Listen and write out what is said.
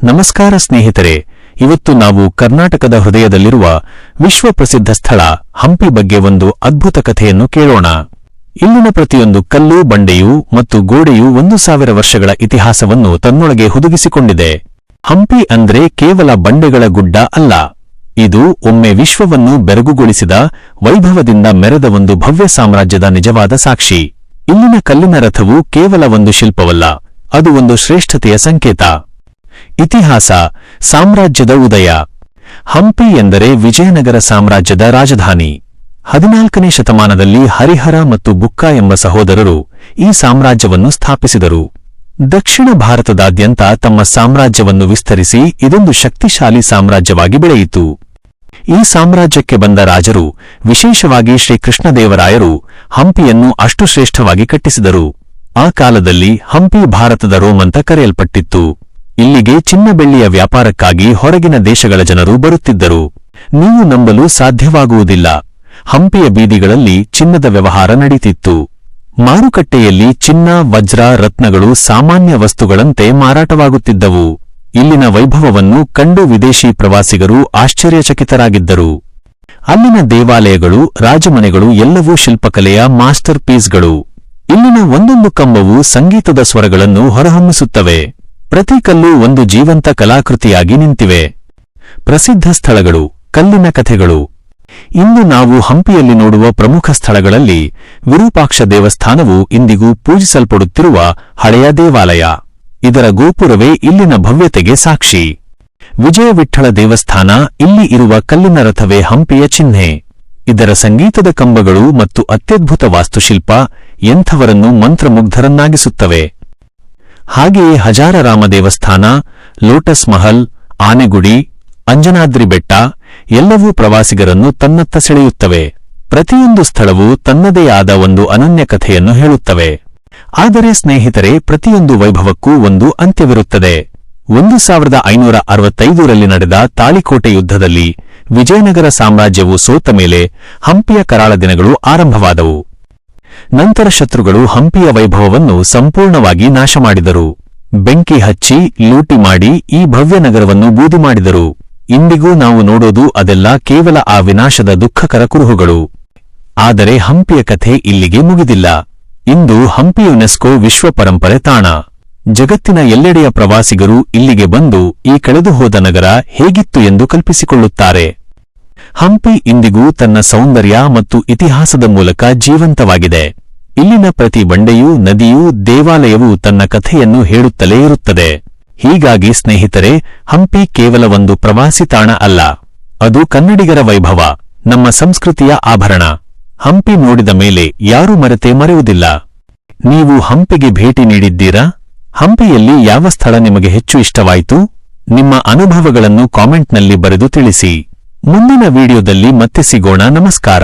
ನಮಸ್ಕಾರ ಸ್ನೇಹಿತರೆ, ಇವತ್ತು ನಾವು ಕರ್ನಾಟಕದ ಹೃದಯದಲ್ಲಿರುವ ವಿಶ್ವಪ್ರಸಿದ್ಧ ಸ್ಥಳ ಹಂಪಿ ಬಗ್ಗೆ ಒಂದು ಅದ್ಭುತ ಕಥೆಯನ್ನು ಕೇಳೋಣ. ಇಲ್ಲಿನ ಪ್ರತಿಯೊಂದು ಕಲ್ಲು, ಬಂಡೆಯೂ ಮತ್ತು ಗೋಡೆಯೂ 1000 ವರ್ಷಗಳ ಇತಿಹಾಸವನ್ನು ತನ್ನೊಳಗೆ ಹುದುಗಿಸಿಕೊಂಡಿದೆ. ಹಂಪಿ ಅಂದ್ರೆ ಕೇವಲ ಬಂಡೆಗಳ ಗುಡ್ಡ ಅಲ್ಲ, ಇದು ಒಮ್ಮೆ ವಿಶ್ವವನ್ನು ಬೆರಗುಗೊಳಿಸಿದ, ವೈಭವದಿಂದ ಮೆರೆದ ಒಂದು ಭವ್ಯ ಸಾಮ್ರಾಜ್ಯದ ನಿಜವಾದ ಸಾಕ್ಷಿ. ಇಲ್ಲಿನ ಕಲ್ಲಿನ ರಥವು ಕೇವಲ ಒಂದು ಶಿಲ್ಪವಲ್ಲ, ಅದು ಒಂದು ಶ್ರೇಷ್ಠತೆಯ ಸಂಕೇತ. ಇತಿಹಾಸ: ಸಾಮ್ರಾಜ್ಯದ ಉದಯ. ಹಂಪಿ ಎಂದರೆ ವಿಜಯನಗರ ಸಾಮ್ರಾಜ್ಯದ ರಾಜಧಾನಿ. 14ನೇ ಶತಮಾನದಲ್ಲಿ ಹರಿಹರ ಮತ್ತು ಬುಕ್ಕ ಎಂಬ ಸಹೋದರರು ಈ ಸಾಮ್ರಾಜ್ಯವನ್ನು ಸ್ಥಾಪಿಸಿದರು. ದಕ್ಷಿಣ ಭಾರತದಾದ್ಯಂತ ತಮ್ಮ ಸಾಮ್ರಾಜ್ಯವನ್ನು ವಿಸ್ತರಿಸಿ ಇದೊಂದು ಶಕ್ತಿಶಾಲಿ ಸಾಮ್ರಾಜ್ಯವಾಗಿ ಬೆಳೆಯಿತು. ಈ ಸಾಮ್ರಾಜ್ಯಕ್ಕೆ ಬಂದ ರಾಜರು, ವಿಶೇಷವಾಗಿ ಶ್ರೀಕೃಷ್ಣದೇವರಾಯರು, ಹಂಪಿಯನ್ನು ಅಷ್ಟು ಶ್ರೇಷ್ಠವಾಗಿ ಕಟ್ಟಿಸಿದರು. ಆ ಕಾಲದಲ್ಲಿ ಹಂಪಿ ಭಾರತದ ರೋಮ್ ಅಂತ ಕರೆಯಲ್ಪಟ್ಟಿತ್ತು. ಇಲ್ಲಿಗೆ ಚಿನ್ನ ಬೆಳ್ಳಿಯ ವ್ಯಾಪಾರಕ್ಕಾಗಿ ಹೊರಗಿನ ದೇಶಗಳ ಜನರು ಬರುತ್ತಿದ್ದರು. ನೀವು ನಂಬಲು ಸಾಧ್ಯವಾಗುವುದಿಲ್ಲ, ಹಂಪಿಯ ಬೀದಿಗಳಲ್ಲಿ ಚಿನ್ನದ ವ್ಯವಹಾರ ನಡೆಯುತ್ತಿತ್ತು. ಮಾರುಕಟ್ಟೆಯಲ್ಲಿ ಚಿನ್ನ, ವಜ್ರ, ರತ್ನಗಳು ಸಾಮಾನ್ಯ ವಸ್ತುಗಳಂತೆ ಮಾರಾಟವಾಗುತ್ತಿದ್ದವು. ಇಲ್ಲಿನ ವೈಭವವನ್ನು ಕಂಡು ವಿದೇಶಿ ಪ್ರವಾಸಿಗರು ಆಶ್ಚರ್ಯಚಕಿತರಾಗಿದ್ದರು. ಅಲ್ಲಿನ ದೇವಾಲಯಗಳು, ರಾಜಮನೆಗಳು ಎಲ್ಲವೂ ಶಿಲ್ಪಕಲೆಯ ಮಾಸ್ಟರ್ ಪೀಸ್ಗಳು. ಇಲ್ಲಿನ ಒಂದೊಂದು ಕಂಬವೂ ಸಂಗೀತದ ಸ್ವರಗಳನ್ನು ಹೊರಹೊಮ್ಮಿಸುತ್ತವೆ. ಪ್ರತಿ ಕಲ್ಲು ಒಂದು ಜೀವಂತ ಕಲಾಕೃತಿಯಾಗಿ ನಿಂತಿವೆ. ಪ್ರಸಿದ್ಧ ಸ್ಥಳಗಳು, ಕಲ್ಲಿನ ಕಥೆಗಳು. ಇಂದು ನಾವು ಹಂಪಿಯಲ್ಲಿ ನೋಡುವ ಪ್ರಮುಖ ಸ್ಥಳಗಳಲ್ಲಿ ವಿರೂಪಾಕ್ಷ ದೇವಸ್ಥಾನವು ಇಂದಿಗೂ ಪೂಜಿಸಲ್ಪಡುತ್ತಿರುವ ಹಳೆಯ ದೇವಾಲಯ. ಇದರ ಗೋಪುರವೇ ಇಲ್ಲಿನ ಭವ್ಯತೆಗೆ ಸಾಕ್ಷಿ. ವಿಜಯ ವಿಠ್ಠಲ ದೇವಸ್ಥಾನ, ಇಲ್ಲಿ ಇರುವ ಕಲ್ಲಿನ ರಥವೇ ಹಂಪಿಯ ಚಿಹ್ನೆ. ಇದರ ಸಂಗೀತದ ಕಂಬಗಳು ಮತ್ತು ಅತ್ಯದ್ಭುತ ವಾಸ್ತುಶಿಲ್ಪ ಎಂಥವರನ್ನು ಮಂತ್ರಮುಗ್ಧರನ್ನಾಗಿಸುತ್ತವೆ. ಹಾಗೆಯೇ ಹಜಾರರಾಮ ದೇವಸ್ಥಾನ, ಲೋಟಸ್ ಮಹಲ್, ಆನೆಗುಡಿ, ಅಂಜನಾದ್ರಿ ಬೆಟ್ಟ ಎಲ್ಲವೂ ಪ್ರವಾಸಿಗರನ್ನು ತನ್ನತ್ತ ಸೆಳೆಯುತ್ತವೆ. ಪ್ರತಿಯೊಂದು ಸ್ಥಳವೂ ತನ್ನದೇ ಆದ ಒಂದು ಅನನ್ಯ ಕಥೆಯನ್ನು ಹೇಳುತ್ತವೆ. ಆದರೆ ಸ್ನೇಹಿತರೆ, ಪ್ರತಿಯೊಂದು ವೈಭವಕ್ಕೂ ಒಂದು ಅಂತ್ಯವಿರುತ್ತದೆ. 1565ರಲ್ಲಿ ನಡೆದ ತಾಳಿಕೋಟೆ ಯುದ್ಧದಲ್ಲಿ ವಿಜಯನಗರ ಸಾಮ್ರಾಜ್ಯವು ಸೋತ ಮೇಲೆ ಹಂಪಿಯ ಕರಾಳ ದಿನಗಳು ಆರಂಭವಾದವು. ನಂತರ ಶತ್ರುಗಳು ಹಂಪಿಯ ವೈಭವವನ್ನು ಸಂಪೂರ್ಣವಾಗಿ ನಾಶ ಮಾಡಿದರು. ಬೆಂಕಿ ಹಚ್ಚಿ, ಲೂಟಿ ಮಾಡಿ ಈ ಭವ್ಯ ನಗರವನ್ನು ಬೂದಿ ಮಾಡಿದರು. ಇಂದಿಗೂ ನಾವು ನೋಡೋದು ಅದೆಲ್ಲ ಕೇವಲ ಆ ವಿನಾಶದ ದುಃಖಕರ ಕುರುಹುಗಳು. ಆದರೆ ಹಂಪಿಯ ಕಥೆ ಇಲ್ಲಿಗೆ ಮುಗಿದಿಲ್ಲ. ಇಂದು ಹಂಪಿ ಯುನೆಸ್ಕೋ ವಿಶ್ವ ಪರಂಪರೆ ತಾಣ. ಜಗತ್ತಿನ ಎಲ್ಲೆಡೆಯ ಪ್ರವಾಸಿಗರು ಇಲ್ಲಿಗೆ ಬಂದು ಈ ಕಳೆದುಹೋದ ನಗರ ಹೇಗಿತ್ತು ಎಂದು ಕಲ್ಪಿಸಿಕೊಳ್ಳುತ್ತಾರೆ. ಹಂಪಿ ಇಂದಿಗೂ ತನ್ನ ಸೌಂದರ್ಯ ಮತ್ತು ಇತಿಹಾಸದ ಮೂಲಕ ಜೀವಂತವಾಗಿದೆ. ಇಲ್ಲಿನ ಪ್ರತಿ ಬಂಡೆಯೂ, ನದಿಯೂ, ದೇವಾಲಯವೂ ತನ್ನ ಕಥೆಯನ್ನು ಹೇಳುತ್ತಲೇ ಇರುತ್ತದೆ. ಹೀಗಾಗಿ ಸ್ನೇಹಿತರೆ, ಹಂಪಿ ಕೇವಲ ಒಂದು ಪ್ರವಾಸಿ ತಾಣ ಅಲ್ಲ, ಅದು ಕನ್ನಡಿಗರ ವೈಭವ, ನಮ್ಮ ಸಂಸ್ಕೃತಿಯ ಆಭರಣ. ಹಂಪಿ ನೋಡಿದ ಮೇಲೆ ಯಾರೂ ಮರೆಯುವುದಿಲ್ಲ. ನೀವು ಹಂಪಿಗೆ ಭೇಟಿ ನೀಡಿದ್ದೀರಾ? ಹಂಪಿಯಲ್ಲಿ ಯಾವ ಸ್ಥಳ ನಿಮಗೆ ಹೆಚ್ಚು ಇಷ್ಟವಾಯಿತು? ನಿಮ್ಮ ಅನುಭವಗಳನ್ನು ಕಾಮೆಂಟ್ನಲ್ಲಿ ಬರೆದು ತಿಳಿಸಿ. ಮುಂದಿನ ವಿಡಿಯೋದಲ್ಲಿ ಮತ್ತೆ ಸಿಗೋಣ. ನಮಸ್ಕಾರ.